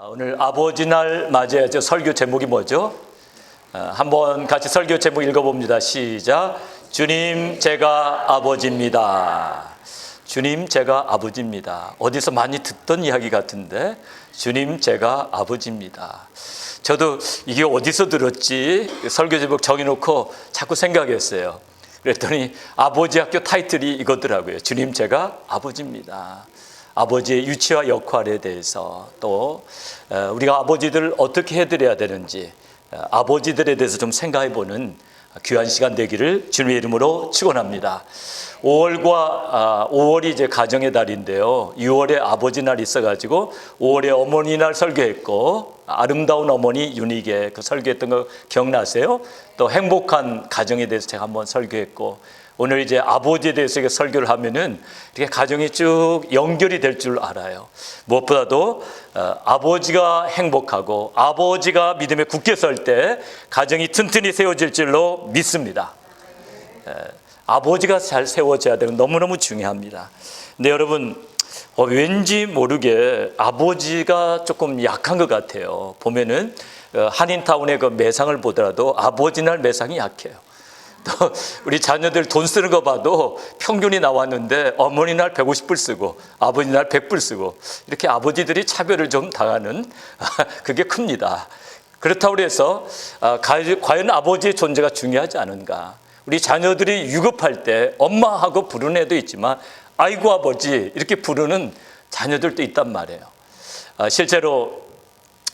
오늘 아버지 날 맞이해서 설교 제목이 뭐죠? 한번 같이 설교 제목 읽어봅니다. 시작. 주님, 제가 아버지입니다. 주님, 제가 아버지입니다. 어디서 많이 듣던 이야기 같은데, 주님, 제가 아버지입니다. 저도 이게 어디서 들었지? 설교 제목 정해놓고 자꾸 생각했어요. 그랬더니 아버지 학교 타이틀이 이거더라고요. 주님, 제가 아버지입니다. 아버지의 위치와 역할에 대해서, 또 우리가 아버지들을 어떻게 해드려야 되는지, 아버지들에 대해서 좀 생각해보는 귀한 시간 되기를 주님의 이름으로 축원합니다. 5월이 이제 가정의 달인데요. 6월에 아버지 날 있어가지고 5월에 어머니 날 설교했고, 아름다운 어머니 윤희계 그 설교했던 거 기억나세요? 또 행복한 가정에 대해서 제가 한번 설교했고, 오늘 이제 아버지에 대해서 설교를 하면은 이렇게 가정이 쭉 연결이 될 줄 알아요. 무엇보다도 아버지가 행복하고 아버지가 믿음에 굳게 설 때 가정이 튼튼히 세워질 줄로 믿습니다. 아버지가 잘 세워져야 되는 너무너무 중요합니다. 근데 여러분, 왠지 모르게 아버지가 조금 약한 것 같아요. 보면은 한인타운의 그 매상을 보더라도 아버지 날 매상이 약해요. 또 우리 자녀들 돈 쓰는 거 봐도 평균이 나왔는데 어머니 날 150불 쓰고 아버지 날 100불 쓰고, 이렇게 아버지들이 차별을 좀 당하는 그게 큽니다. 그렇다고 해서 과연 아버지의 존재가 중요하지 않은가? 우리 자녀들이 유급할 때 엄마하고 부르는 애도 있지만 아이고 아버지 이렇게 부르는 자녀들도 있단 말이에요. 실제로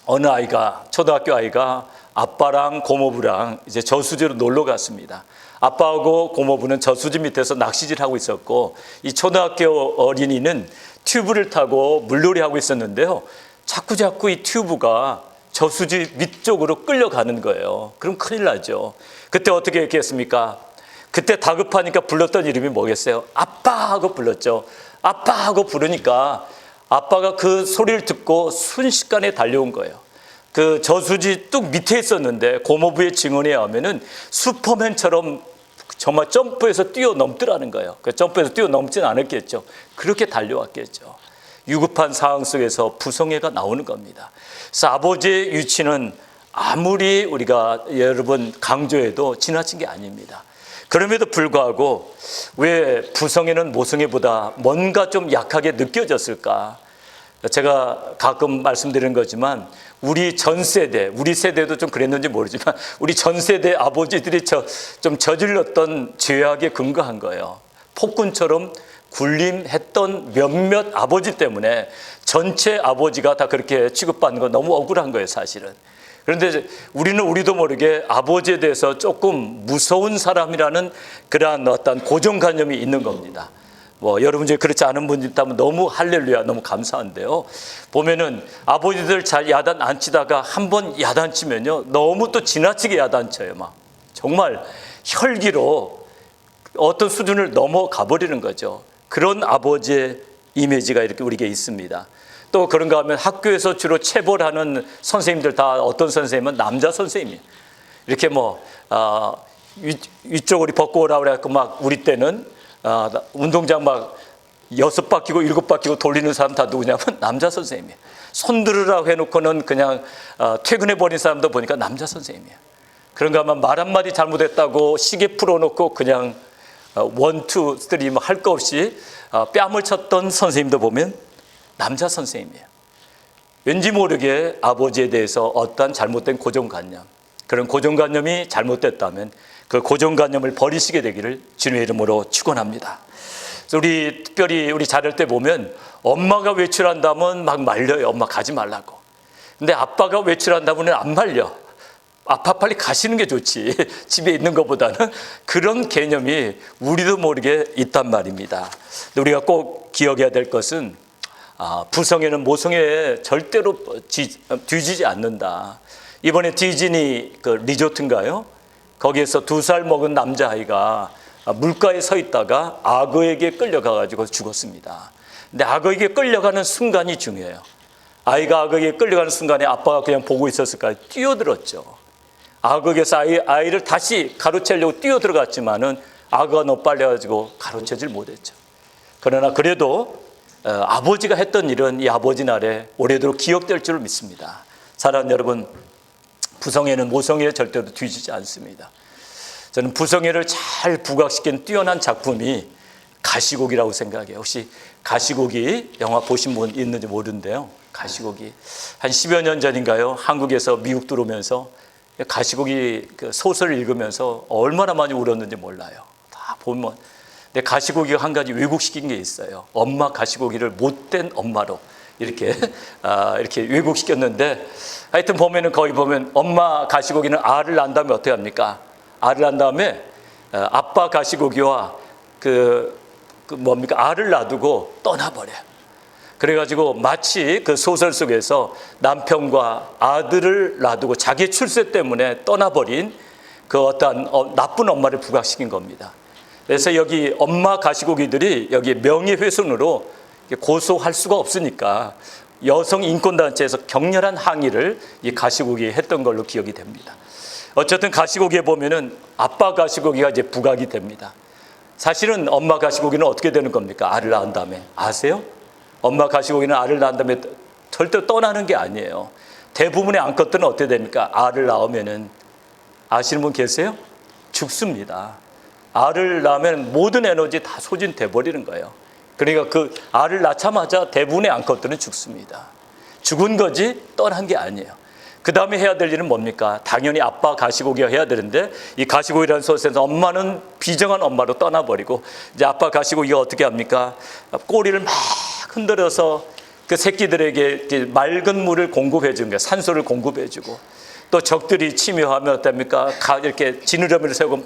어느 아이가, 초등학교 아이가 아빠랑 고모부랑 이제 저수지로 놀러 갔습니다. 아빠하고 고모부는 저수지 밑에서 낚시질 하고 있었고, 이 초등학교 어린이는 튜브를 타고 물놀이 하고 있었는데요. 자꾸 이 튜브가 저수지 밑쪽으로 끌려가는 거예요. 그럼 큰일 나죠. 그때 어떻게 했겠습니까? 그때 다급하니까 불렀던 이름이 뭐겠어요? 아빠 하고 불렀죠. 아빠 하고 부르니까 아빠가 그 소리를 듣고 순식간에 달려온 거예요. 그 저수지 뚝 밑에 있었는데 고모부의 증언에 의하면은 슈퍼맨처럼 정말 점프해서 뛰어넘더라는 거예요. 그 점프해서 뛰어넘진 않았겠죠. 그렇게 달려왔겠죠. 유급한 상황 속에서 부성애가 나오는 겁니다. 그래서 아버지의 위치는 아무리 우리가 여러분 강조해도 지나친 게 아닙니다. 그럼에도 불구하고 왜 부성애는 모성애보다 뭔가 좀 약하게 느껴졌을까? 제가 가끔 말씀드리는 거지만 우리 전 세대, 우리 세대도 좀 그랬는지 모르지만 우리 전 세대 아버지들이 좀 저질렀던 죄악에 근거한 거예요. 폭군처럼 군림했던 몇몇 아버지 때문에 전체 아버지가 다 그렇게 취급받는 건 너무 억울한 거예요, 사실은. 그런데 우리도 모르게 아버지에 대해서 조금 무서운 사람이라는 그러한 어떤 고정관념이 있는 겁니다. 여러분 중에 그렇지 않은 분이 있다면 너무 할렐루야, 너무 감사한데요. 보면은 아버지들 잘 야단 안 치다가 한번 야단 치면요, 너무 또 지나치게 야단 쳐요. 막 정말 혈기로 어떤 수준을 넘어가 버리는 거죠. 그런 아버지의 이미지가 이렇게 우리에게 있습니다. 또 그런가 하면 학교에서 주로 체벌하는 선생님들 다 어떤 선생님은 남자 선생님이에요. 이렇게 위쪽으로 벗고 오라고 그래갖고 막 우리 때는 운동장 막 6바퀴고 7바퀴고 돌리는 사람 다 누구냐면 남자 선생님이에요. 손 들으라고 해놓고는 그냥 퇴근해버린 사람도 보니까 남자 선생님이에요. 그런가 하면 말 한마디 잘못했다고 시계 풀어놓고 그냥 1, 2, 3 할 거 없이 뺨을 쳤던 선생님도 보면 남자 선생님이에요. 왠지 모르게 아버지에 대해서 어떠한 잘못된 고정관념, 그런 고정관념이 잘못됐다면 그 고정관념을 버리시게 되기를 주님의 이름으로 축원합니다. 우리 특별히 우리 자랄 때 보면 엄마가 외출한다면 막 말려요. 엄마 가지 말라고. 근데 아빠가 외출한다면 안 말려. 아빠 빨리 가시는 게 좋지. 집에 있는 것보다는. 그런 개념이 우리도 모르게 있단 말입니다. 우리가 꼭 기억해야 될 것은 부성애는 모성애에 절대로 뒤지지 않는다. 이번에 디즈니 그 리조트인가요? 거기에서 2살 먹은 남자아이가 물가에 서 있다가 악어에게 끌려가가지고 죽었습니다. 근데 악어에게 끌려가는 순간이 중요해요. 아이가 악어에게 끌려가는 순간에 아빠가 그냥 보고 있었을까요? 뛰어들었죠. 악어에게서 아이를 다시 가로채려고 뛰어들어갔지만은 악어가 너무 빨리 가지고 가로채질 못했죠. 그러나 그래도 아버지가 했던 일은 이 아버지 날에 오래도록 기억될 줄 믿습니다. 사랑하는 여러분, 부성애는 모성애에 절대로 뒤지지 않습니다. 저는 부성애를 잘 부각시킨 뛰어난 작품이 가시고기라고 생각해요. 혹시 가시고기 영화 보신 분 있는지 모르는데요. 가시고기 한 10여 년 전인가요? 한국에서 미국 들어오면서 가시고기 그 소설을 읽으면서 얼마나 많이 울었는지 몰라요. 다 보면. 근데 가시고기가 한 가지 왜곡시킨 게 있어요. 엄마 가시고기를 못된 엄마로 이렇게 왜곡시켰는데, 하여튼 보면은 거기 보면 엄마 가시고기는 알을 낳은 다음에 어떻게 합니까? 알을 낳은 다음에 아빠 가시고기와 알을 놔두고 떠나버려요. 그래가지고 마치 그 소설 속에서 남편과 아들을 놔두고 자기 출세 때문에 떠나버린 그 어떠한 나쁜 엄마를 부각시킨 겁니다. 그래서 여기 엄마 가시고기들이 여기 명예훼손으로 고소할 수가 없으니까 여성 인권단체에서 격렬한 항의를 이 가시고기에 했던 걸로 기억이 됩니다. 어쨌든 가시고기에 보면은 아빠 가시고기가 이제 부각이 됩니다. 사실은 엄마 가시고기는 어떻게 되는 겁니까? 알을 낳은 다음에. 아세요? 엄마 가시고기는 알을 낳은 다음에 절대 떠나는 게 아니에요. 대부분의 암컷들은 어떻게 됩니까? 알을 낳으면은, 아시는 분 계세요? 죽습니다. 알을 낳으면 모든 에너지 다 소진돼 버리는 거예요. 그러니까 그 알을 낳자마자 대부분의 암컷들은 죽습니다. 죽은 거지 떠난 게 아니에요. 그 다음에 해야 될 일은 뭡니까? 당연히 아빠 가시고기가 해야 되는데, 이 가시고기라는 소설에서 엄마는 비정한 엄마로 떠나버리고, 이제 아빠 가시고기가 어떻게 합니까? 꼬리를 막 흔들어서 그 새끼들에게 맑은 물을 공급해 주는 거예요. 산소를 공급해 주고, 또 적들이 침입하면 어떻습니까? 이렇게 지느러미를 세우고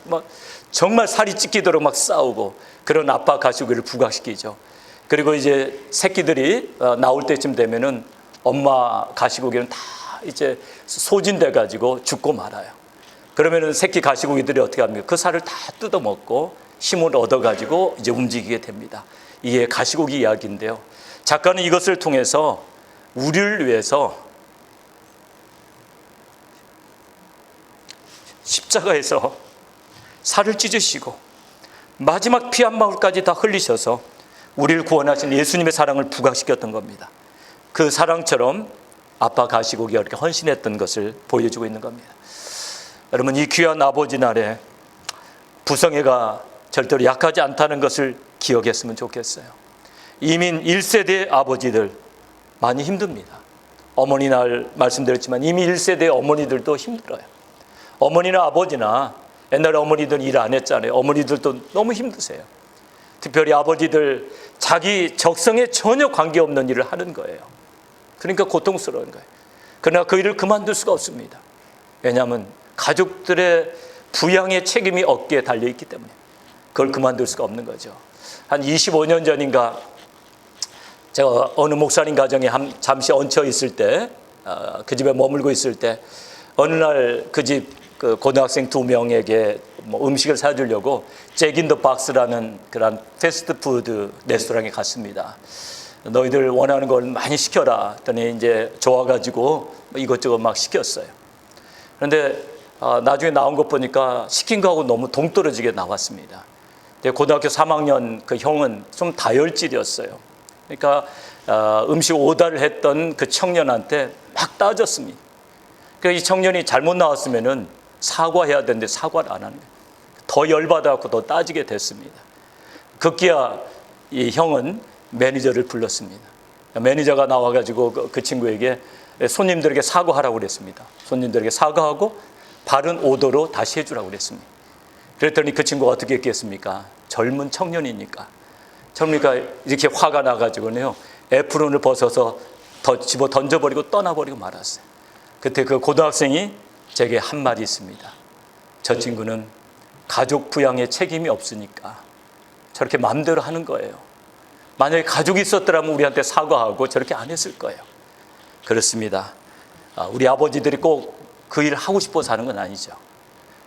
막 정말 살이 찢기도록 막 싸우고, 그런 아빠 가시고기를 부각시키죠. 그리고 이제 새끼들이 나올 때쯤 되면은 엄마 가시고기는 다 이제 소진돼 가지고 죽고 말아요. 그러면은 새끼 가시고기들이 어떻게 합니까? 그 살을 다 뜯어먹고 힘을 얻어 가지고 이제 움직이게 됩니다. 이게 가시고기 이야기인데요. 작가는 이것을 통해서 우리를 위해서 십자가에서 살을 찢으시고 마지막 피 한 방울까지 다 흘리셔서 우리를 구원하신 예수님의 사랑을 부각시켰던 겁니다. 그 사랑처럼 아빠 가시고기가 이렇게 헌신했던 것을 보여주고 있는 겁니다. 여러분, 이 귀한 아버지 날에 부성애가 절대로 약하지 않다는 것을 기억했으면 좋겠어요. 이민 1세대 아버지들 많이 힘듭니다. 어머니 날 말씀드렸지만 이미 1세대 어머니들도 힘들어요. 어머니나 아버지나 옛날에 어머니들 일 안 했잖아요. 어머니들도 너무 힘드세요. 특별히 아버지들 자기 적성에 전혀 관계없는 일을 하는 거예요. 그러니까 고통스러운 거예요. 그러나 그 일을 그만둘 수가 없습니다. 왜냐하면 가족들의 부양의 책임이 어깨에 달려있기 때문에 그걸 그만둘 수가 없는 거죠. 한 25년 전인가 제가 어느 목사님 가정에 잠시 얹혀 있을 때, 그 집에 머물고 있을 때 어느 날 그 집 그 고등학생 2명에게 음식을 사주려고 잭 인 더 박스라는 그런 패스트푸드 레스토랑에 갔습니다. 너희들 원하는 걸 많이 시켜라 했더니 이제 좋아가지고 이것저것 막 시켰어요. 그런데 나중에 나온 것 보니까 시킨 거하고 너무 동떨어지게 나왔습니다. 고등학교 3학년 그 형은 좀 다혈질이었어요. 그러니까 음식 오다를 했던 그 청년한테 막 따졌습니다. 그러니까 이 청년이 잘못 나왔으면은 사과해야 되는데 사과를 안 하는 거예요. 더 열받아갖고 더 따지게 됐습니다. 급기야 이 형은 매니저를 불렀습니다. 매니저가 나와가지고 그 친구에게 손님들에게 사과하라고 그랬습니다. 손님들에게 사과하고 바른 오더로 다시 해주라고 그랬습니다. 그랬더니 그 친구가 어떻게 했겠습니까? 젊은 청년이니까 이렇게 화가 나가지고요, 에프론을 벗어서 집어 던져버리고 떠나버리고 말았어요. 그때 그 고등학생이 제게 한 말이 있습니다. 저 친구는 가족 부양에 책임이 없으니까 저렇게 마음대로 하는 거예요. 만약에 가족이 있었더라면 우리한테 사과하고 저렇게 안 했을 거예요. 그렇습니다. 우리 아버지들이 꼭 그 일을 하고 싶어서 하는 건 아니죠.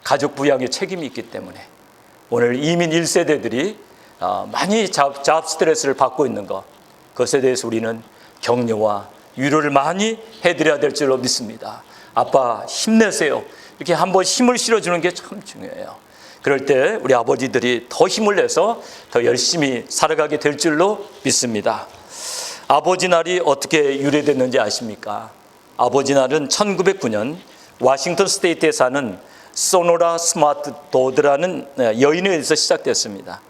가족 부양에 책임이 있기 때문에 오늘 이민 1세대들이 많이 잡 스트레스를 받고 있는 것, 그것에 대해서 우리는 격려와 위로를 많이 해드려야 될 줄로 믿습니다. 아빠 힘내세요. 이렇게 한번 힘을 실어주는 게 참 중요해요. 그럴 때 우리 아버지들이 더 힘을 내서 더 열심히 살아가게 될 줄로 믿습니다. 아버지 날이 어떻게 유래됐는지 아십니까? 아버지 날은 1909년 워싱턴 스테이트에 사는 소노라 스마트 도드라는 여인에 의해서 시작됐습니다.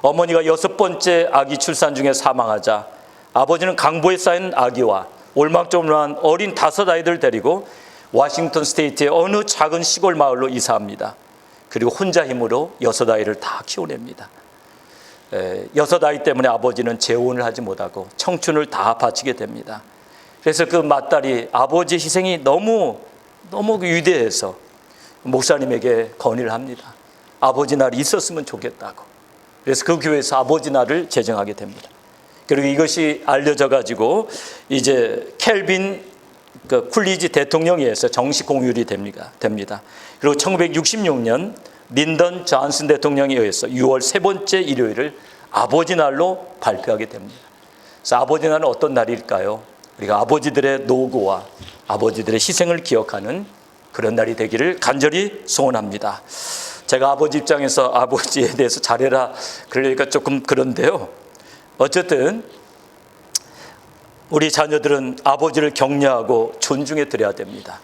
어머니가 6번째 아기 출산 중에 사망하자 아버지는 강보에 쌓인 아기와 올망졸망한 어린 5아이들을 데리고 워싱턴 스테이트의 어느 작은 시골 마을로 이사합니다. 그리고 혼자 힘으로 6아이를 다 키워냅니다. 6아이 때문에 아버지는 재혼을 하지 못하고 청춘을 다 바치게 됩니다. 그래서 그 맏딸이 아버지의 희생이 너무 위대해서 목사님에게 건의를 합니다. 아버지 날이 있었으면 좋겠다고. 그래서 그 교회에서 아버지 날을 제정하게 됩니다. 그리고 이것이 알려져 가지고 이제 켈빈 쿨리지 대통령에 의해서 정식 공휴일이 됩니다. 그리고 1966년 린던 존슨 대통령에 의해서 6월 세 번째 일요일을 아버지 날로 발표하게 됩니다. 그래서 아버지 날은 어떤 날일까요? 우리가 아버지들의 노고와 아버지들의 희생을 기억하는 그런 날이 되기를 간절히 소원합니다. 제가 아버지 입장에서 아버지에 대해서 잘해라 그러니까 조금 그런데요. 어쨌든 우리 자녀들은 아버지를 격려하고 존중해 드려야 됩니다.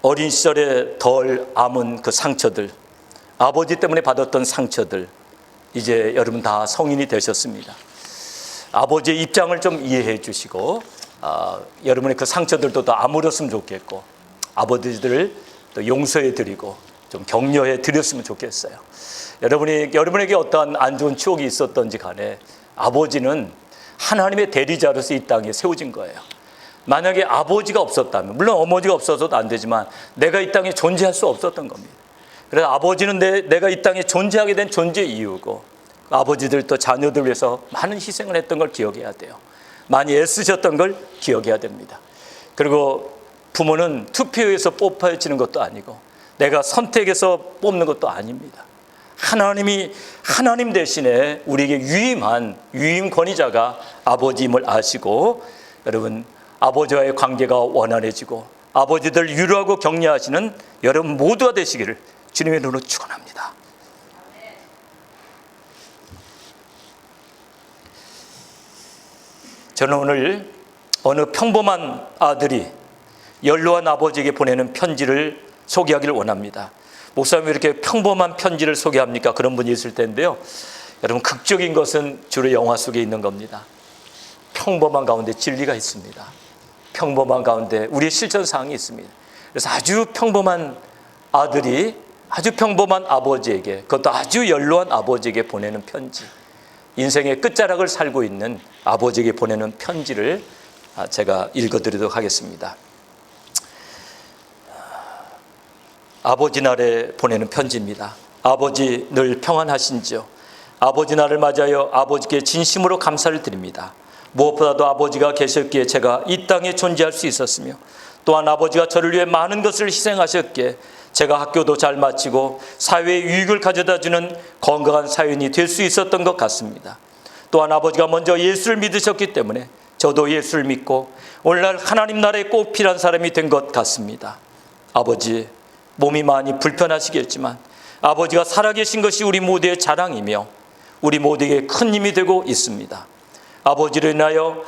어린 시절에 덜 아문 그 상처들, 아버지 때문에 받았던 상처들, 이제 여러분 다 성인이 되셨습니다. 아버지의 입장을 좀 이해해 주시고 여러분의 그 상처들도 더 아물었으면 좋겠고 아버지들을 또 용서해 드리고 좀 격려해 드렸으면 좋겠어요. 여러분에게 어떠한 안 좋은 추억이 있었던지 간에 아버지는 하나님의 대리자로서 이 땅에 세워진 거예요. 만약에 아버지가 없었다면, 물론 어머니가 없어서도 안 되지만 내가 이 땅에 존재할 수 없었던 겁니다. 그래서 아버지는 내가 이 땅에 존재하게 된 존재 이유고, 아버지들 또 자녀들 위해서 많은 희생을 했던 걸 기억해야 돼요. 많이 애쓰셨던 걸 기억해야 됩니다. 그리고 부모는 투표에서 뽑혀지는 것도 아니고 내가 선택해서 뽑는 것도 아닙니다. 하나님 대신에 우리에게 유임한 유임 권위자가 아버지임을 아시고, 여러분 아버지와의 관계가 원활해지고 아버지들 위로하고 격려하시는 여러분 모두가 되시기를 주님의 이름으로 축원합니다. 저는 오늘 어느 평범한 아들이 연로한 아버지에게 보내는 편지를 소개하기를 원합니다. 목사님이 이렇게 평범한 편지를 소개합니까? 그런 분이 있을 텐데요. 여러분 극적인 것은 주로 영화 속에 있는 겁니다. 평범한 가운데 진리가 있습니다. 평범한 가운데 우리의 실천사항이 있습니다. 그래서 아주 평범한 아들이 아주 평범한 아버지에게, 그것도 아주 연로한 아버지에게 보내는 편지, 인생의 끝자락을 살고 있는 아버지에게 보내는 편지를 제가 읽어드리도록 하겠습니다. 아버지 날에 보내는 편지입니다. 아버지 늘 평안하신지요? 아버지 날을 맞이하여 아버지께 진심으로 감사를 드립니다. 무엇보다도 아버지가 계셨기에 제가 이 땅에 존재할 수 있었으며, 또한 아버지가 저를 위해 많은 것을 희생하셨기에 제가 학교도 잘 마치고 사회에 유익을 가져다주는 건강한 사회인이 될 수 있었던 것 같습니다. 또한 아버지가 먼저 예수를 믿으셨기 때문에 저도 예수를 믿고 오늘날 하나님 나라에 꼭 필요한 사람이 된 것 같습니다. 아버지, 몸이 많이 불편하시겠지만 아버지가 살아계신 것이 우리 모두의 자랑이며 우리 모두에게 큰 힘이 되고 있습니다. 아버지를 인하여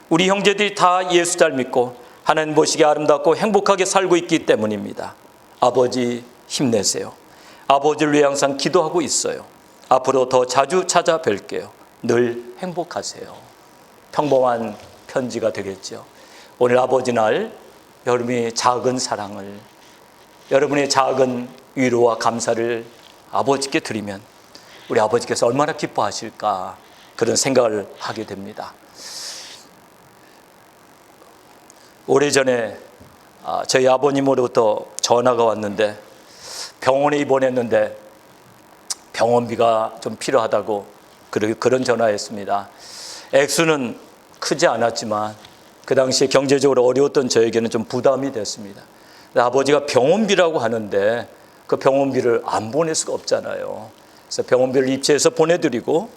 우리 형제들이 다 예수 잘 믿고 하나님 보시기에 아름답고 행복하게 살고 있기 때문입니다. 아버지 힘내세요. 아버지를 위해 항상 기도하고 있어요. 앞으로 더 자주 찾아뵐게요. 늘 행복하세요. 평범한 편지가 되겠죠. 오늘 아버지 날 여러분의 작은 사랑을, 여러분의 작은 위로와 감사를 아버지께 드리면 우리 아버지께서 얼마나 기뻐하실까, 그런 생각을 하게 됩니다. 오래전에 저희 아버님으로부터 전화가 왔는데 병원에 입원했는데 병원비가 좀 필요하다고 그런 전화였습니다. 액수는 크지 않았지만 그 당시에 경제적으로 어려웠던 저에게는 좀 부담이 됐습니다. 아버지가 병원비라고 하는데 그 병원비를 안 보낼 수가 없잖아요. 그래서 병원비를 입체해서 보내드리고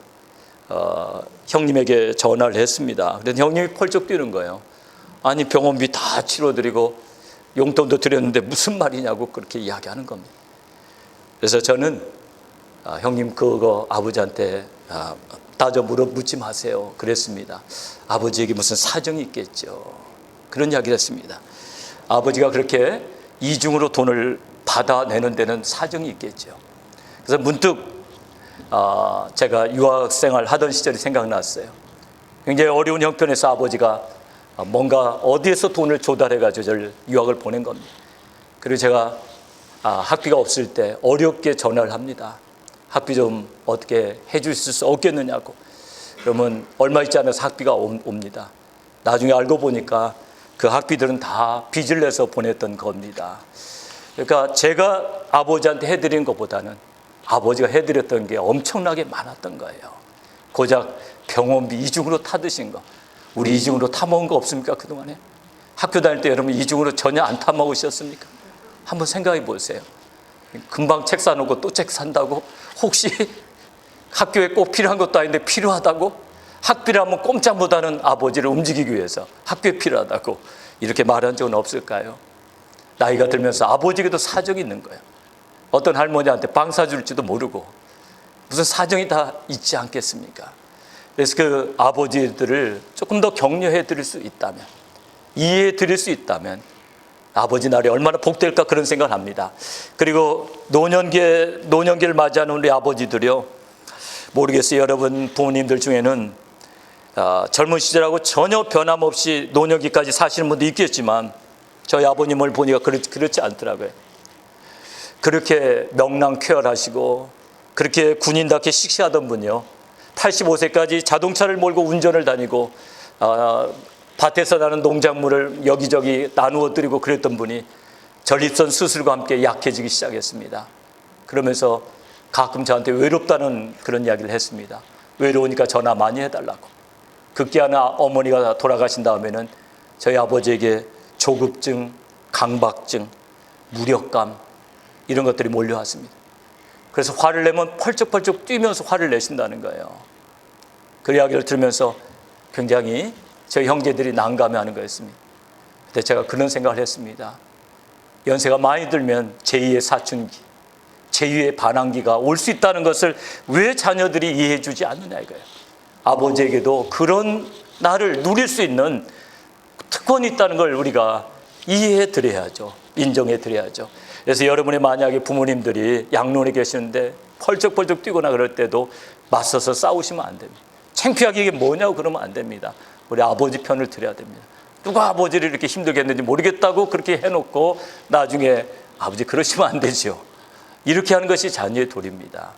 형님에게 전화를 했습니다. 그래서 형님이 펄쩍 뛰는 거예요. 아니 병원비 다 치러드리고 용돈도 드렸는데 무슨 말이냐고 그렇게 이야기하는 겁니다. 그래서 저는 형님 그거 아버지한테 따져 묻지 마세요 그랬습니다. 아버지에게 무슨 사정이 있겠죠. 그런 이야기를 했습니다. 아버지가 그렇게 이중으로 돈을 받아내는 데는 사정이 있겠죠. 그래서 문득 제가 유학생활 하던 시절이 생각났어요. 굉장히 어려운 형편에서 아버지가 뭔가 어디에서 돈을 조달해가지고 저를 유학을 보낸 겁니다. 그리고 제가 학비가 없을 때 어렵게 전화를 합니다. 학비 좀 어떻게 해주실 수 없겠느냐고. 그러면 얼마 있지 않아서 학비가 옵니다. 나중에 알고 보니까 그 학비들은 다 빚을 내서 보냈던 겁니다. 그러니까 제가 아버지한테 해드린 것보다는 아버지가 해드렸던 게 엄청나게 많았던 거예요. 고작 병원비 이중으로 타드신 거. 우리 이중으로 타먹은 거 없습니까? 그동안에 학교 다닐 때 여러분 이중으로 전혀 안 타먹으셨습니까? 한번 생각해 보세요. 금방 책 사놓고 또 책 산다고? 혹시 학교에 꼭 필요한 것도 아닌데 필요하다고? 학비를 한번 꼼짝 못하는 아버지를 움직이기 위해서 학교에 필요하다고 이렇게 말한 적은 없을까요? 나이가 들면서 아버지에게도 사정이 있는 거예요. 어떤 할머니한테 빵 사줄지도 모르고 무슨 사정이 다 있지 않겠습니까? 그래서 그 아버지들을 조금 더 격려해 드릴 수 있다면, 이해해 드릴 수 있다면 아버지 날이 얼마나 복될까 그런 생각을 합니다. 그리고 노년기를 맞이하는 우리 아버지들이요, 모르겠어요. 여러분 부모님들 중에는 젊은 시절하고 전혀 변함없이 노년기까지 사시는 분도 있겠지만 저희 아버님을 보니까 그렇지 않더라고요. 그렇게 명랑쾌활하시고 그렇게 군인답게 씩씩하던 분이요, 85세까지 자동차를 몰고 운전을 다니고 밭에서 나는 농작물을 여기저기 나누어 드리고 그랬던 분이 전립선 수술과 함께 약해지기 시작했습니다. 그러면서 가끔 저한테 외롭다는 그런 이야기를 했습니다. 외로우니까 전화 많이 해달라고. 급기야는 어머니가 돌아가신 다음에는 저희 아버지에게 조급증, 강박증, 무력감 이런 것들이 몰려왔습니다. 그래서 화를 내면 펄쩍펄쩍 뛰면서 화를 내신다는 거예요. 그 이야기를 들으면서 굉장히 저희 형제들이 난감해하는 거였습니다. 그때 제가 그런 생각을 했습니다. 연세가 많이 들면 제2의 사춘기, 제2의 반항기가 올 수 있다는 것을 왜 자녀들이 이해해 주지 않느냐 이거예요. 아버지에게도 그런 날을 누릴 수 있는 특권이 있다는 걸 우리가 이해해 드려야죠. 인정해 드려야죠. 그래서 여러분의 만약에 부모님들이 양론에 계시는데 펄쩍펄쩍 뛰거나 그럴 때도 맞서서 싸우시면 안 됩니다. 창피하게 이게 뭐냐고 그러면 안 됩니다. 우리 아버지 편을 들어야 됩니다. 누가 아버지를 이렇게 힘들게 했는지 모르겠다고 그렇게 해놓고 나중에 아버지 그러시면 안 되죠. 이렇게 하는 것이 자녀의 도리입니다.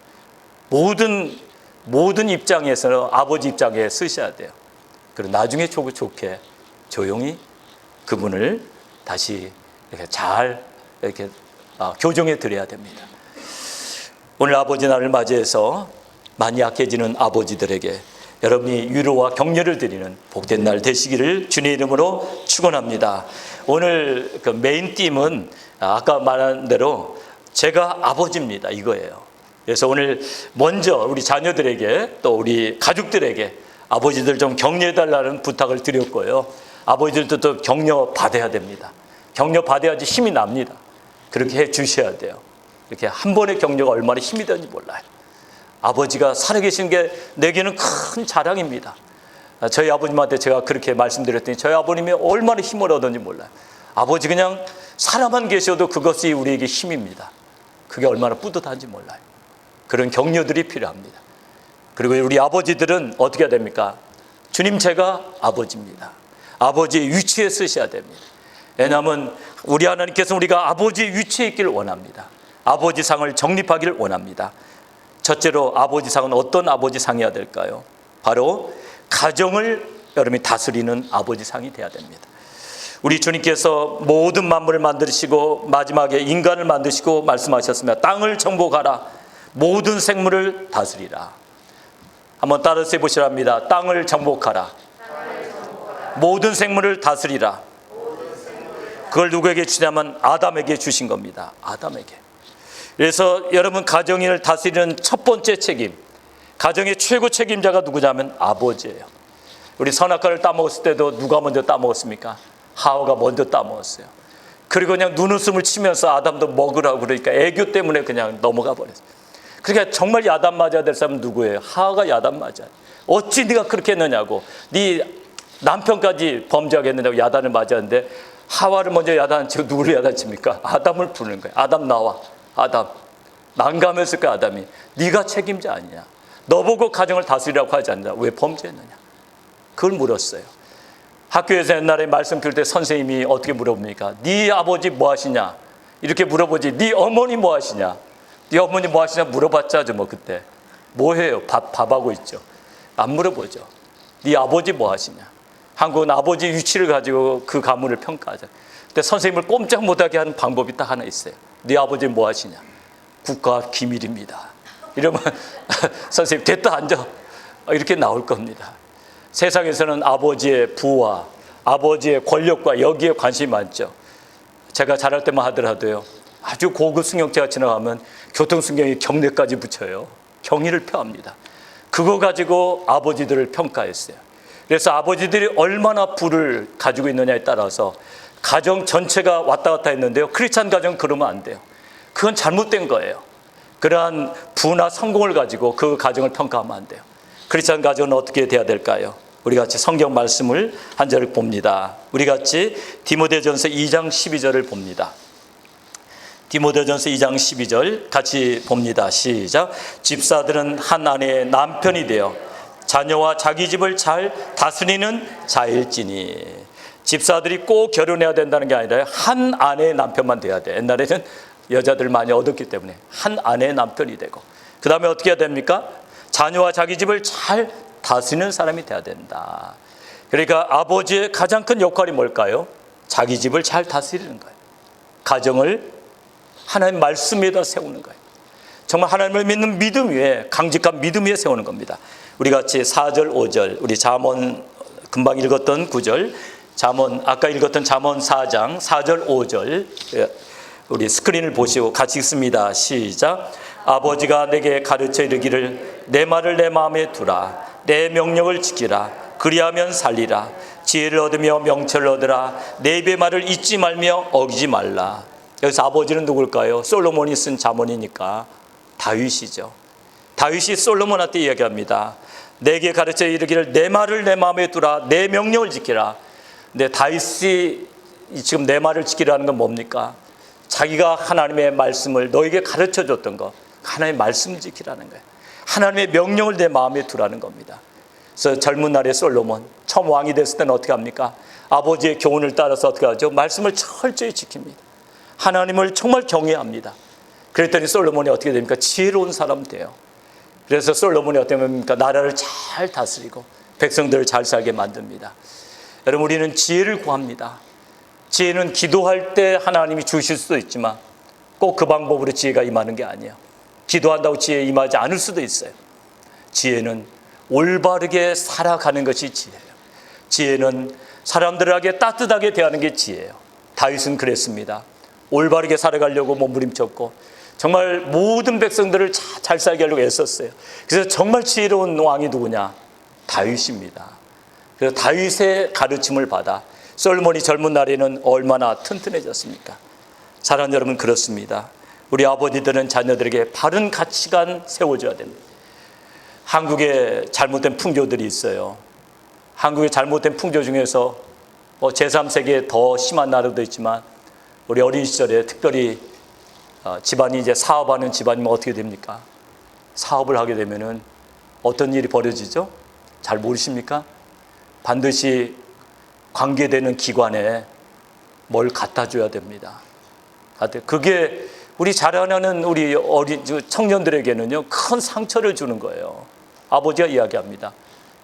모든 입장에서는 아버지 입장에 쓰셔야 돼요. 그리고 나중에 좋게 조용히 그분을 다시 이렇게 잘 이렇게 교정해 드려야 됩니다. 오늘 아버지 날을 맞이해서 많이 약해지는 아버지들에게 여러분이 위로와 격려를 드리는 복된 날 되시기를 주님의 이름으로 축원합니다. 오늘 그 메인 팀은 아까 말한 대로 제가 아버지입니다 이거예요. 그래서 오늘 먼저 우리 자녀들에게 또 우리 가족들에게 아버지들 좀 격려해 달라는 부탁을 드렸고요. 아버지들도 또 격려 받아야 됩니다. 격려 받아야지 힘이 납니다. 그렇게 해 주셔야 돼요. 이렇게 한 번의 격려가 얼마나 힘이 되는지 몰라요. 아버지가 살아계신 게 내게는 큰 자랑입니다. 저희 아버님한테 제가 그렇게 말씀드렸더니 저희 아버님이 얼마나 힘을 얻었는지 몰라요. 아버지 그냥 살아만 계셔도 그것이 우리에게 힘입니다. 그게 얼마나 뿌듯한지 몰라요. 그런 격려들이 필요합니다. 그리고 우리 아버지들은 어떻게 해야 됩니까? 주님 제가 아버지입니다. 아버지의 위치에 쓰셔야 됩니다. 왜냐하면 우리 하나님께서 우리가 아버지의 위치에 있기를 원합니다. 아버지 상을 정립하기를 원합니다. 첫째로 아버지 상은 어떤 아버지 상이어야 될까요? 바로 가정을 여러분이 다스리는 아버지 상이 되어야 됩니다. 우리 주님께서 모든 만물을 만드시고 마지막에 인간을 만드시고 말씀하셨습니다. 땅을 정복하라. 모든 생물을 다스리라. 한번 따라서 해보시라 합니다. 땅을 정복하라. 모든 생물을 다스리라. 그걸 누구에게 주냐면 아담에게 주신 겁니다. 아담에게. 그래서 여러분 가정을 다스리는 첫 번째 책임, 가정의 최고 책임자가 누구냐면 아버지예요. 우리 선악과를 따먹었을 때도 누가 먼저 따먹었습니까? 하와가 먼저 따먹었어요. 그리고 그냥 눈웃음을 치면서 아담도 먹으라고 그러니까 애교 때문에 그냥 넘어가 버렸어요. 그러니까 정말 야단 맞아야 될 사람은 누구예요? 하하가 야단 맞아요. 어찌 네가 그렇게 했느냐고. 네 남편까지 범죄하게 했느냐고 야단을 맞았는데 하와를 먼저 야단치고 누구를 야단칩니까? 아담을 부르는 거예요. 아담 나와. 아담. 난감했을 거야 아담이. 네가 책임자 아니냐. 너 보고 가정을 다스리라고 하지 않냐. 왜 범죄했느냐. 그걸 물었어요. 학교에서 옛날에 말씀 들을 때 선생님이 어떻게 물어봅니까? 네 아버지 뭐 하시냐? 이렇게 물어보지. 네 어머니 뭐 하시냐? 네 어머니 뭐 하시냐 물어봤자죠 뭐 그때. 뭐 해요? 밥하고 있죠. 안 물어보죠. 네 아버지 뭐 하시냐? 한국은 아버지 위치를 가지고 그 가문을 평가하죠. 근데 선생님을 꼼짝 못하게 하는 방법이 딱 하나 있어요. 네 아버지 뭐 하시냐? 국가 기밀입니다. 이러면 선생님 됐다 앉아. 이렇게 나올 겁니다. 세상에서는 아버지의 부와 아버지의 권력과 여기에 관심이 많죠. 제가 잘할 때만 하더라도요. 아주 고급 승용차가 지나가면 교통순경이 경례까지 붙여요. 경의를 표합니다. 그거 가지고 아버지들을 평가했어요. 그래서 아버지들이 얼마나 부를 가지고 있느냐에 따라서 가정 전체가 왔다 갔다 했는데요. 크리스찬 가정은 그러면 안 돼요. 그건 잘못된 거예요. 그러한 부나 성공을 가지고 그 가정을 평가하면 안 돼요. 크리스찬 가정은 어떻게 돼야 될까요? 우리 같이 성경 말씀을 한 절을 봅니다. 우리 같이 디모데전서 2장 12절을 봅니다. 디모데전서 2장 12절 같이 봅니다. 시작. 집사들은 한 아내의 남편이 되어 자녀와 자기 집을 잘 다스리는 자일지니. 집사들이 꼭 결혼해야 된다는 게 아니라 한 아내의 남편만 돼야 돼. 옛날에는 여자들 많이 얻었기 때문에 한 아내의 남편이 되고, 그 다음에 어떻게 해야 됩니까? 자녀와 자기 집을 잘 다스리는 사람이 돼야 된다. 그러니까 아버지의 가장 큰 역할이 뭘까요? 자기 집을 잘 다스리는 거예요. 가정을 하나님 말씀 위에다 세우는 거예요. 정말 하나님을 믿는 믿음 위에, 강직한 믿음 위에 세우는 겁니다. 우리 같이 4절 5절 우리 잠언 금방 읽었던 9절, 잠언 아까 읽었던 잠언 4장 4절 5절 우리 스크린을 보시고 같이 읽습니다. 시작. 아버지가 내게 가르쳐 이르기를 내 말을 내 마음에 두라. 내 명령을 지키라. 그리하면 살리라. 지혜를 얻으며 명철을 얻으라. 내 입의 말을 잊지 말며 어기지 말라. 여기서 아버지는 누굴까요? 솔로몬이 쓴 잠언이니까 다윗이죠. 다윗이 솔로몬한테 이야기합니다. 내게 가르쳐 이르기를 내 말을 내 마음에 두라. 내 명령을 지키라. 근데 다윗이 지금 내 말을 지키라는 건 뭡니까? 자기가 하나님의 말씀을 너에게 가르쳐 줬던 거, 하나님의 말씀을 지키라는 거예요. 하나님의 명령을 내 마음에 두라는 겁니다. 그래서 젊은 날에 솔로몬 처음 왕이 됐을 때는 어떻게 합니까? 아버지의 교훈을 따라서 어떻게 하죠? 말씀을 철저히 지킵니다. 하나님을 정말 경외합니다. 그랬더니 솔로몬이 어떻게 됩니까? 지혜로운 사람 돼요. 그래서 솔로몬이 어떻게 됩니까? 나라를 잘 다스리고 백성들을 잘 살게 만듭니다. 여러분, 우리는 지혜를 구합니다. 지혜는 기도할 때 하나님이 주실 수도 있지만 꼭 그 방법으로 지혜가 임하는 게 아니에요. 기도한다고 지혜 임하지 않을 수도 있어요. 지혜는 올바르게 살아가는 것이 지혜예요. 지혜는 사람들에게 따뜻하게 대하는 게 지혜예요. 다윗은 그랬습니다. 올바르게 살아가려고 몸부림쳤고 정말 모든 백성들을 잘 살게 하려고 애썼어요. 그래서 정말 지혜로운 왕이 누구냐? 다윗입니다. 그래서 다윗의 가르침을 받아 솔로몬이 젊은 날에는 얼마나 튼튼해졌습니까? 사랑하는 여러분, 그렇습니다. 우리 아버지들은 자녀들에게 바른 가치관 세워줘야 됩니다. 한국에 잘못된 풍조들이 있어요. 한국의 잘못된 풍조 중에서 제3세계에 더 심한 나라도 있지만 우리 어린 시절에 특별히 집안이 이제 사업하는 집안이면 어떻게 됩니까? 사업을 하게 되면은 어떤 일이 벌어지죠? 잘 모르십니까? 반드시 관계되는 기관에 뭘 갖다 줘야 됩니다. 그게 우리 자라나는 우리 어린 청년들에게는요, 큰 상처를 주는 거예요. 아버지가 이야기합니다.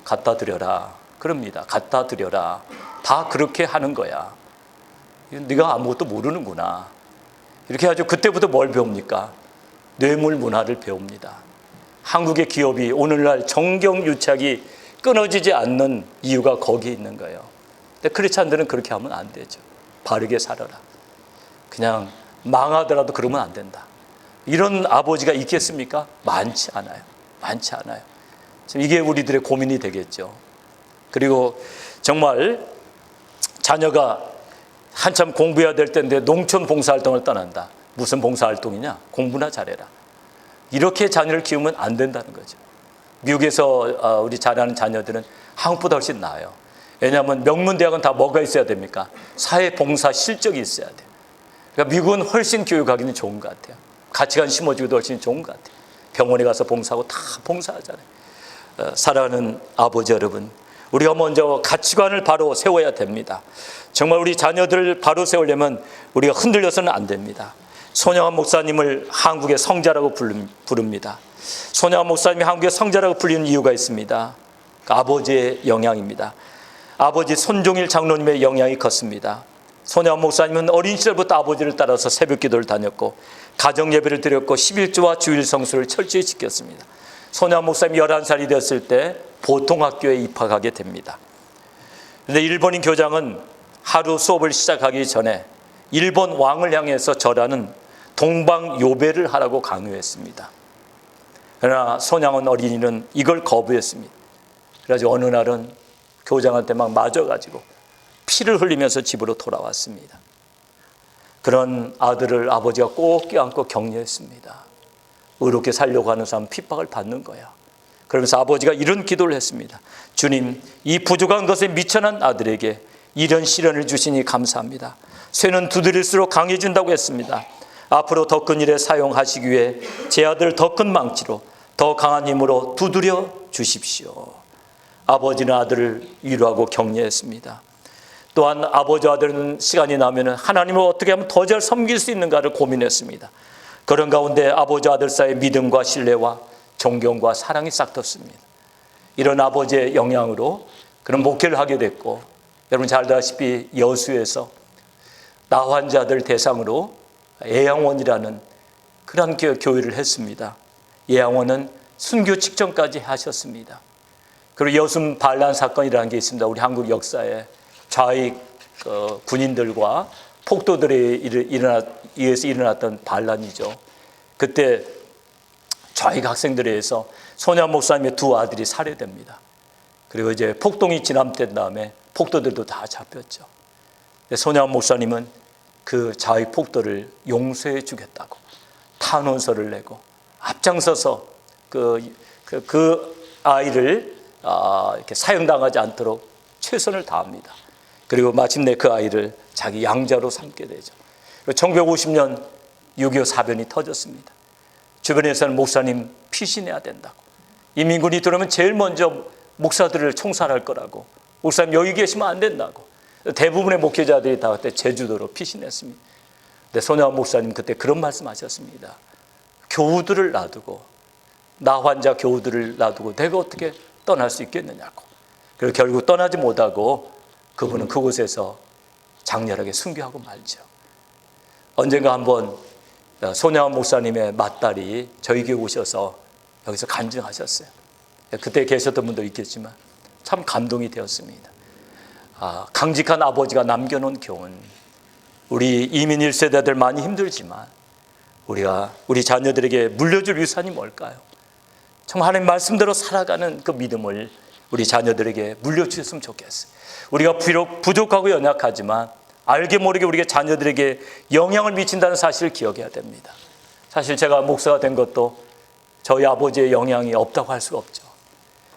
갖다 드려라. 그럽니다. 갖다 드려라. 다 그렇게 하는 거야. 네가 아무것도 모르는구나. 이렇게 해가지고 그때부터 뭘 배웁니까? 뇌물 문화를 배웁니다. 한국의 기업이 오늘날 정경유착이 끊어지지 않는 이유가 거기에 있는 거예요. 근데 크리스찬들은 그렇게 하면 안 되죠. 바르게 살아라. 그냥 망하더라도 그러면 안 된다. 이런 아버지가 있겠습니까? 많지 않아요. 많지 않아요. 이게 우리들의 고민이 되겠죠. 그리고 정말 자녀가 한참 공부해야 될 때인데 농촌 봉사활동을 떠난다. 무슨 봉사활동이냐? 공부나 잘해라. 이렇게 자녀를 키우면 안 된다는 거죠. 미국에서 우리 자라는 자녀들은 한국보다 훨씬 나아요. 왜냐하면 명문대학은 다 뭐가 있어야 됩니까? 사회봉사 실적이 있어야 돼요. 그러니까 미국은 훨씬 교육하기는 좋은 것 같아요. 가치관 심어주기도 훨씬 좋은 것 같아요. 병원에 가서 봉사하고 다 봉사하잖아요. 사랑하는 아버지 여러분, 우리가 먼저 가치관을 바로 세워야 됩니다. 정말 우리 자녀들을 바로 세우려면 우리가 흔들려서는 안 됩니다. 손양원 목사님을 한국의 성자라고 부릅니다. 손양원 목사님이 한국의 성자라고 불리는 이유가 있습니다. 아버지의 영향입니다. 아버지 손종일 장로님의 영향이 컸습니다. 손양원 목사님은 어린 시절부터 아버지를 따라서 새벽 기도를 다녔고 가정 예배를 드렸고 11조와 주일 성수를 철저히 지켰습니다. 손양원 목사님이 11살이 되었을 때 보통학교에 입학하게 됩니다. 그런데 일본인 교장은 하루 수업을 시작하기 전에 일본 왕을 향해서 절하는 동방요배를 하라고 강요했습니다. 그러나 손양원 어린이는 이걸 거부했습니다. 그래서 어느 날은 교장한테 막 맞아가지고 피를 흘리면서 집으로 돌아왔습니다. 그런 아들을 아버지가 꼭 껴안고 격려했습니다. 의롭게 살려고 하는 사람 핍박을 받는 거야. 그러면서 아버지가 이런 기도를 했습니다. 주님, 이 부족한 것에 미천한 아들에게 이런 시련을 주시니 감사합니다. 쇠는 두드릴수록 강해진다고 했습니다. 앞으로 더 큰 일에 사용하시기 위해 제 아들 더 큰 망치로 더 강한 힘으로 두드려 주십시오. 아버지는 아들을 위로하고 격려했습니다. 또한 아버지와 아들은 시간이 나면 하나님을 어떻게 하면 더 잘 섬길 수 있는가를 고민했습니다. 그런 가운데 아버지 아들 사이의 믿음과 신뢰와 존경과 사랑이 싹텄습니다. 이런 아버지의 영향으로 그런 목회를 하게 됐고, 여러분 잘 아다시피 여수에서 나환자들 대상으로 예양원이라는 그런 교회를 했습니다. 예양원은 순교 직전까지 하셨습니다. 그리고 여순 반란 사건이라는 게 있습니다. 우리 한국 역사에 좌익 군인들과 폭도들에 의해서 일어났던 반란이죠. 그때 좌익 학생들에 의해서 손양원 목사님의 두 아들이 살해됩니다. 그리고 이제 폭동이 진압된 다음에 폭도들도 다 잡혔죠. 손양원 목사님은 그 좌익 폭도를 용서해 주겠다고 탄원서를 내고 앞장서서 그 아이를 이렇게 사형당하지 않도록 최선을 다합니다. 그리고 마침내 그 아이를 자기 양자로 삼게 되죠. 1950년 6.25 사변이 터졌습니다. 주변에서는 목사님 피신해야 된다고, 인민군이 들어오면 제일 먼저 목사들을 총살할 거라고, 목사님 여기 계시면 안 된다고, 대부분의 목회자들이 다 그때 제주도로 피신했습니다. 근데 손양원 목사님 그때 그런 말씀하셨습니다. 교우들을 놔두고, 나환자 교우들을 놔두고 내가 어떻게 떠날 수 있겠느냐고. 그리고 결국 떠나지 못하고 그분은 그곳에서 장렬하게 순교하고 말죠. 언젠가 한번 손양원 목사님의 맏딸이 저희 교회 오셔서 여기서 간증하셨어요. 그때 계셨던 분도 있겠지만 참 감동이 되었습니다. 강직한 아버지가 남겨놓은 교훈. 우리 이민 1세대들 많이 힘들지만 우리가 우리 자녀들에게 물려줄 유산이 뭘까요? 정말 하나님 말씀대로 살아가는 그 믿음을 우리 자녀들에게 물려주셨으면 좋겠어요. 우리가 비록 부족하고 연약하지만 알게 모르게 우리가 자녀들에게 영향을 미친다는 사실을 기억해야 됩니다. 사실 제가 목사가 된 것도 저희 아버지의 영향이 없다고 할 수가 없죠.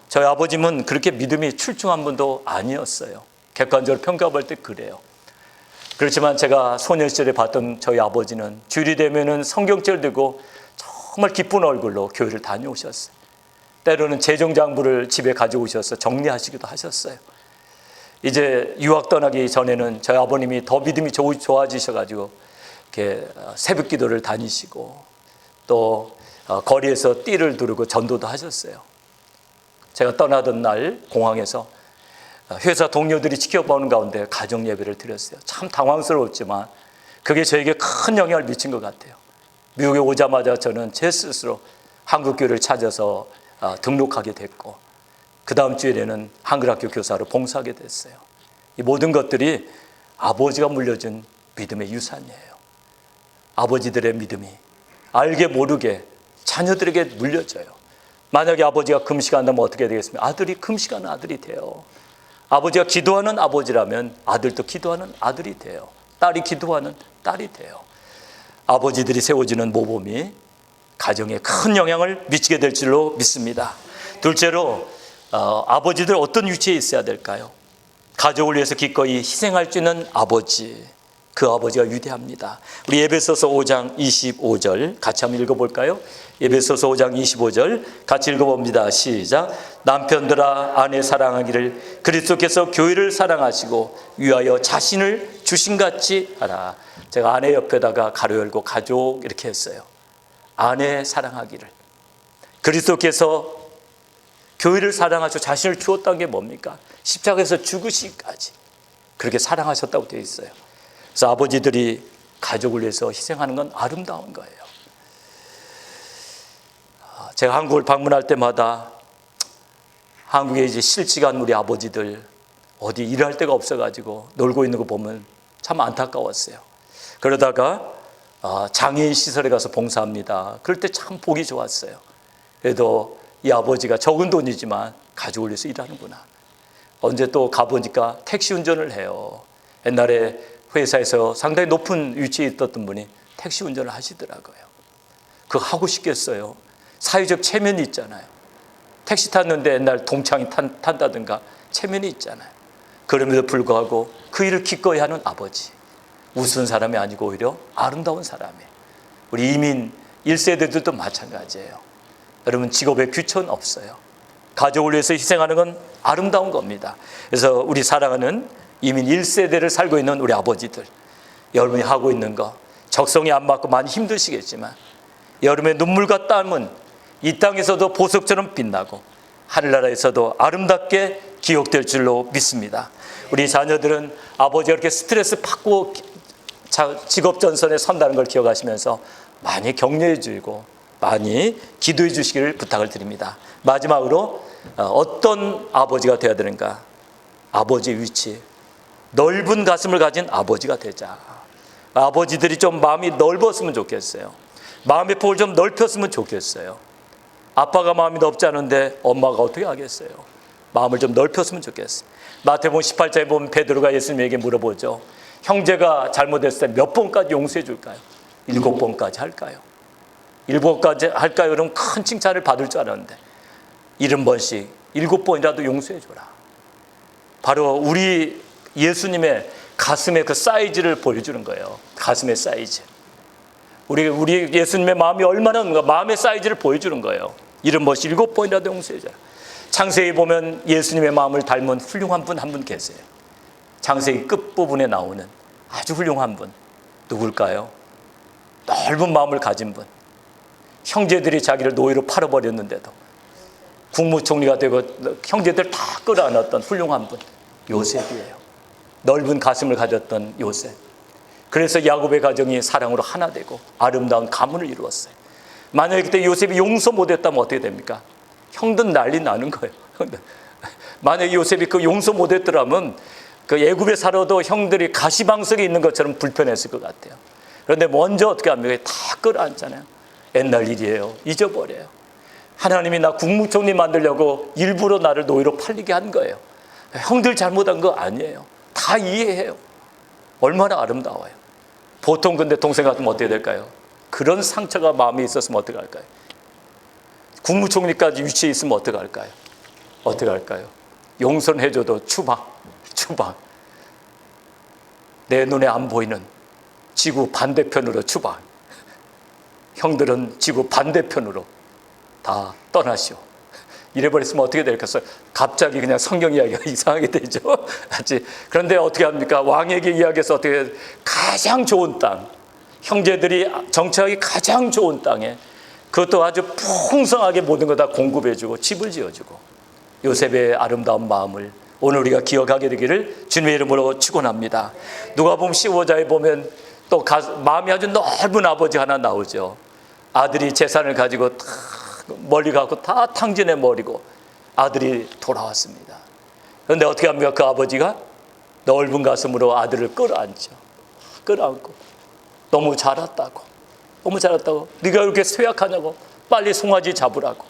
저희 아버지는 그렇게 믿음이 출중한 분도 아니었어요. 객관적으로 평가할 때 그래요. 그렇지만 제가 소년 시절에 봤던 저희 아버지는 주일이 되면은 성경책을 들고 정말 기쁜 얼굴로 교회를 다녀오셨어요. 때로는 재정장부를 집에 가져오셔서 정리하시기도 하셨어요. 이제 유학 떠나기 전에는 저희 아버님이 더 믿음이 좋아지셔가지고 이렇게 새벽 기도를 다니시고 또 거리에서 띠를 두르고 전도도 하셨어요. 제가 떠나던 날 공항에서 회사 동료들이 지켜보는 가운데 가정 예배를 드렸어요. 참 당황스러웠지만 그게 저에게 큰 영향을 미친 것 같아요. 미국에 오자마자 저는 제 스스로 한국교회를 찾아서 등록하게 됐고 그 다음 주에는 한글학교 교사로 봉사하게 됐어요. 이 모든 것들이 아버지가 물려준 믿음의 유산이에요. 아버지들의 믿음이 알게 모르게 자녀들에게 물려져요. 만약에 아버지가 금식한다면 어떻게 되겠습니까? 아들이 금식하는 아들이 돼요. 아버지가 기도하는 아버지라면 아들도 기도하는 아들이 돼요. 딸이 기도하는 딸이 돼요. 아버지들이 세워지는 모범이 가정에 큰 영향을 미치게 될 줄로 믿습니다. 둘째로 아버지들 어떤 위치에 있어야 될까요? 가족을 위해서 기꺼이 희생할 수 있는 아버지, 그 아버지가 위대합니다. 우리 에베소서 5장 25절 같이 한번 읽어볼까요? 에베소서 5장 25절 같이 읽어봅니다. 시작. 남편들아 아내 사랑하기를 그리스도께서 교회를 사랑하시고 위하여 자신을 주신같이 하라. 제가 아내 옆에다가 가로 열고 가족 이렇게 했어요. 아내 사랑하기를 그리스도께서 교회를 사랑하시고 자신을 주었다는 게 뭡니까? 십자가에서 죽으시기까지 그렇게 사랑하셨다고 되어 있어요. 그래서 아버지들이 가족을 위해서 희생하는 건 아름다운 거예요. 제가 한국을 방문할 때마다 한국에 이제 실직한 우리 아버지들 어디 일할 데가 없어가지고 놀고 있는 거 보면 참 안타까웠어요. 그러다가 장애인 시설에 가서 봉사합니다. 그럴 때 참 보기 좋았어요. 그래도 이 아버지가 적은 돈이지만 가족을 위해서 일하는구나. 언제 또 가보니까 택시 운전을 해요. 옛날에 회사에서 상당히 높은 위치에 있었던 분이 택시 운전을 하시더라고요. 그거 하고 싶겠어요. 사회적 체면이 있잖아요. 택시 탔는데 옛날 동창이 탄다든가 체면이 있잖아요. 그럼에도 불구하고 그 일을 기꺼이 하는 아버지. 우스운 사람이 아니고 오히려 아름다운 사람이에요. 우리 이민 1세대들도 마찬가지예요. 여러분 직업에 귀천 없어요. 가족을 위해서 희생하는 건 아름다운 겁니다. 그래서 우리 사랑하는 이민 1세대를 살고 있는 우리 아버지들, 여러분이 하고 있는 거 적성이 안 맞고 많이 힘드시겠지만 여러분의 눈물과 땀은 이 땅에서도 보석처럼 빛나고 하늘나라에서도 아름답게 기억될 줄로 믿습니다. 우리 자녀들은 아버지가 이렇게 스트레스 받고 직업 전선에 선다는 걸 기억하시면서 많이 격려해 주고 많이 기도해 주시기를 부탁을 드립니다. 마지막으로 어떤 아버지가 되어야 되는가? 아버지의 위치, 넓은 가슴을 가진 아버지가 되자. 아버지들이 좀 마음이 넓었으면 좋겠어요. 마음의 폭을 좀 넓혔으면 좋겠어요. 아빠가 마음이 넓지 않은데 엄마가 어떻게 하겠어요? 마음을 좀 넓혔으면 좋겠어요. 마태복음 18장에 보면 베드로가 예수님에게 물어보죠. 형제가 잘못했을 때 몇 번까지 용서해 줄까요? 7번까지 할까요? 7번까지 할까요? 그럼 큰 칭찬을 받을 줄 알았는데 70번씩 7번이라도 용서해 줘라. 바로 우리 예수님의 가슴의 그 사이즈를 보여주는 거예요. 가슴의 사이즈. 우리 예수님의 마음이 얼마나 마음의 사이즈를 보여주는 거예요. 70번씩 7번이라도 용서해 줘라. 창세기 보면 예수님의 마음을 닮은 훌륭한 분 한 분 계세요. 창세기 끝부분에 나오는 아주 훌륭한 분. 누굴까요? 넓은 마음을 가진 분. 형제들이 자기를 노예로 팔아버렸는데도 국무총리가 되고 형제들 다 끌어안았던 훌륭한 분. 요셉이에요. 넓은 가슴을 가졌던 요셉. 그래서 야곱의 가정이 사랑으로 하나 되고 아름다운 가문을 이루었어요. 만약에 그때 요셉이 용서 못했다면 어떻게 됩니까? 형들 난리 나는 거예요. 만약에 요셉이 그 용서 못했더라면 그 애굽에 살아도 형들이 가시방석에 있는 것처럼 불편했을 것 같아요. 그런데 먼저 어떻게 합니까? 다 끌어안잖아요. 옛날 일이에요. 잊어버려요. 하나님이 나 국무총리 만들려고 일부러 나를 노예로 팔리게 한 거예요. 형들 잘못한 거 아니에요. 다 이해해요. 얼마나 아름다워요. 보통 근데 동생 같으면 어떻게 될까요? 그런 상처가 마음에 있었으면 어떻게 할까요? 국무총리까지 위치에 있으면 어떻게 할까요? 어떻게 할까요? 용서는 해줘도 추방. 내 눈에 안 보이는 지구 반대편으로 추방. 형들은 지구 반대편으로 다 떠나시오. 이래버렸으면 어떻게 될까요? 갑자기 그냥 성경 이야기가 이상하게 되죠. 그런데 어떻게 합니까? 왕에게 이야기해서 어떻게 가장 좋은 땅, 형제들이 정착하기 가장 좋은 땅에 그것도 아주 풍성하게 모든 거 다 공급해주고 집을 지어주고 요셉의 아름다운 마음을 오늘 우리가 기억하게 되기를 주님의 이름으로 축원합니다. 누가복음 15장에 보면 또 마음이 아주 넓은 아버지 하나 나오죠. 아들이 재산을 가지고 멀리 가고 다 탕진해 버리고 아들이 돌아왔습니다. 그런데 어떻게 합니까? 그 아버지가 넓은 가슴으로 아들을 끌어안죠. 끌어안고 너무 자랐다고 네가 이렇게 쇠약하냐고 빨리 송아지 잡으라고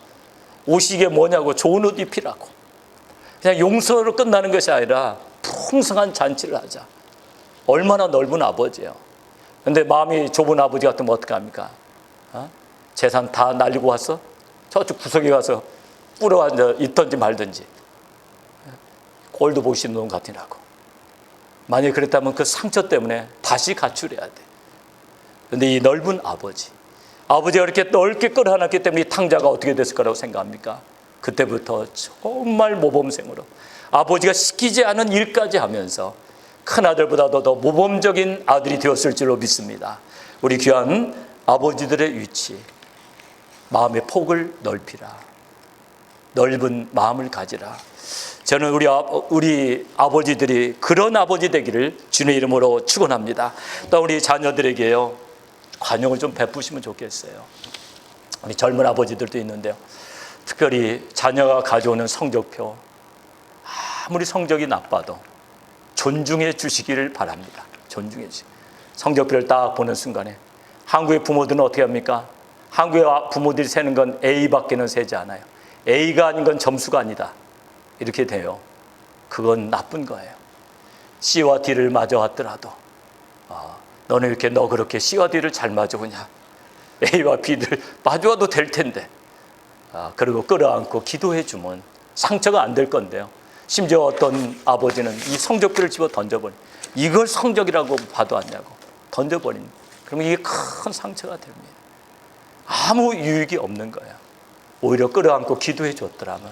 옷이 이게 뭐냐고 좋은 옷 입히라고 그냥 용서로 끝나는 것이 아니라 풍성한 잔치를 하자. 얼마나 넓은 아버지예요. 근데 마음이 좁은 아버지 같으면 어떡합니까? 재산 다 날리고 왔어? 저쪽 구석에 가서 뿌려 앉아 있든지 말든지. 꼴도 보기 싫은 놈 같으라고. 만약에 그랬다면 그 상처 때문에 다시 가출해야 돼. 근데 이 넓은 아버지가 이렇게 넓게 끌어안았기 때문에 이 탕자가 어떻게 됐을 거라고 생각합니까? 그때부터 정말 모범생으로 아버지가 시키지 않은 일까지 하면서 큰아들보다도 더 모범적인 아들이 되었을 줄로 믿습니다. 우리 귀한 아버지들의 위치, 마음의 폭을 넓히라. 넓은 마음을 가지라. 저는 우리 아버지들이 그런 아버지 되기를 주님의 이름으로 축원합니다. 또 우리 자녀들에게요, 관용을 좀 베푸시면 좋겠어요. 우리 젊은 아버지들도 있는데요, 특별히 자녀가 가져오는 성적표, 아무리 성적이 나빠도 존중해 주시기를 바랍니다. 존중해 주시기. 성적표를 딱 보는 순간에 한국의 부모들은 어떻게 합니까? 한국의 부모들이 세는 건 A밖에는 세지 않아요. A가 아닌 건 점수가 아니다. 이렇게 돼요. 그건 나쁜 거예요. C와 D를 맞아왔더라도 너는 이렇게 너 그렇게 C와 D를 잘 맞아오냐? A와 B를 맞아와도 될 텐데. 그리고 끌어안고 기도해 주면 상처가 안 될 건데요. 심지어 어떤 아버지는 이 성적표를 집어 던져버린, 이걸 성적이라고 봐도 않냐고 던져버린, 그러면 이게 큰 상처가 됩니다. 아무 유익이 없는 거예요. 오히려 끌어안고 기도해 줬더라면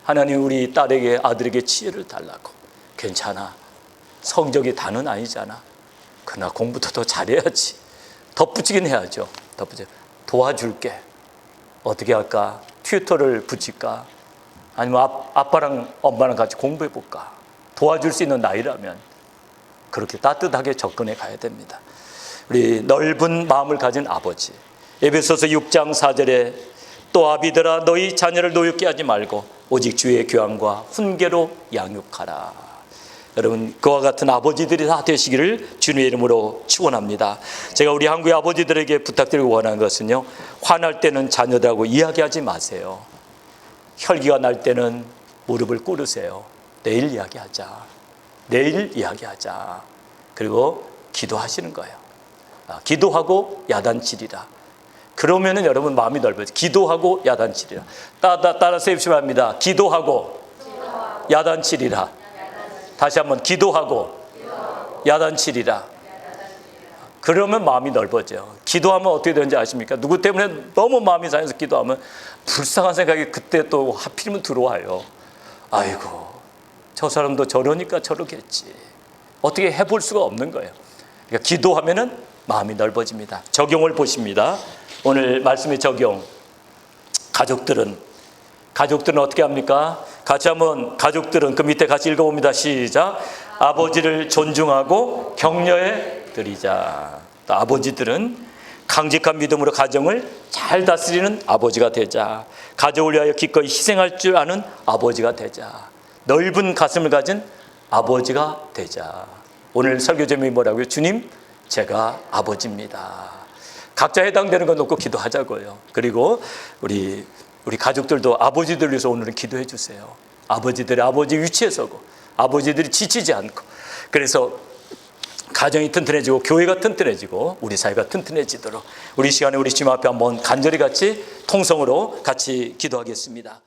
하나님 우리 딸에게 아들에게 지혜를 달라고. 괜찮아, 성적이 다는 아니잖아. 그러나 공부도 더 잘해야지. 덧붙이긴 해야죠. 도와줄게. 어떻게 할까? 튜터를 붙일까? 아니면 아빠랑 엄마랑 같이 공부해 볼까? 도와줄 수 있는 나이라면 그렇게 따뜻하게 접근해 가야 됩니다. 우리 넓은 마음을 가진 아버지, 에베소서 6장 4절에 또 아비들아 너희 자녀를 노엽게 하지 말고 오직 주의 교양과 훈계로 양육하라. 여러분, 그와 같은 아버지들이 다 되시기를 주님의 이름으로 축원합니다. 제가 우리 한국의 아버지들에게 부탁드리고 원하는 것은요, 화날 때는 자녀들하고 이야기하지 마세요. 혈기가 날 때는 무릎을 꿇으세요. 내일 이야기하자. 내일 이야기하자. 그리고 기도하시는 거예요. 기도하고 야단치리라. 그러면은 여러분 마음이 넓어져. 기도하고 야단치리라. 따라서 해주시기 바랍니다. 기도하고 야단치리라. 다시 한번 기도하고 야단치리라. 그러면 마음이 넓어져요. 기도하면 어떻게 되는지 아십니까? 누구 때문에 너무 마음이 상해서 기도하면 불쌍한 생각이 그때 또 하필이면 들어와요. 아이고, 저 사람도 저러니까 저러겠지. 어떻게 해볼 수가 없는 거예요. 그러니까 기도하면은 마음이 넓어집니다. 적용을 보십니다. 오늘 말씀의 적용. 가족들은 어떻게 합니까? 같이 한번 가족들은 그 밑에 같이 읽어봅니다. 시작. 아버지를 존중하고 격려해 드리자. 또 아버지들은 강직한 믿음으로 가정을 잘 다스리는 아버지가 되자. 가족을 위하여 기꺼이 희생할 줄 아는 아버지가 되자. 넓은 가슴을 가진 아버지가 되자. 오늘 설교 제목이 뭐라고요? 주님, 제가 아버지입니다. 각자 해당되는 거 놓고 기도하자고요. 그리고 우리 가족들도 아버지들 위해서 오늘은 기도해 주세요. 아버지들의 아버지 위치에 서고 아버지들이 지치지 않고, 그래서 가정이 튼튼해지고 교회가 튼튼해지고 우리 사회가 튼튼해지도록 우리 시간에 우리 주님 앞에 한번 간절히 같이 통성으로 같이 기도하겠습니다.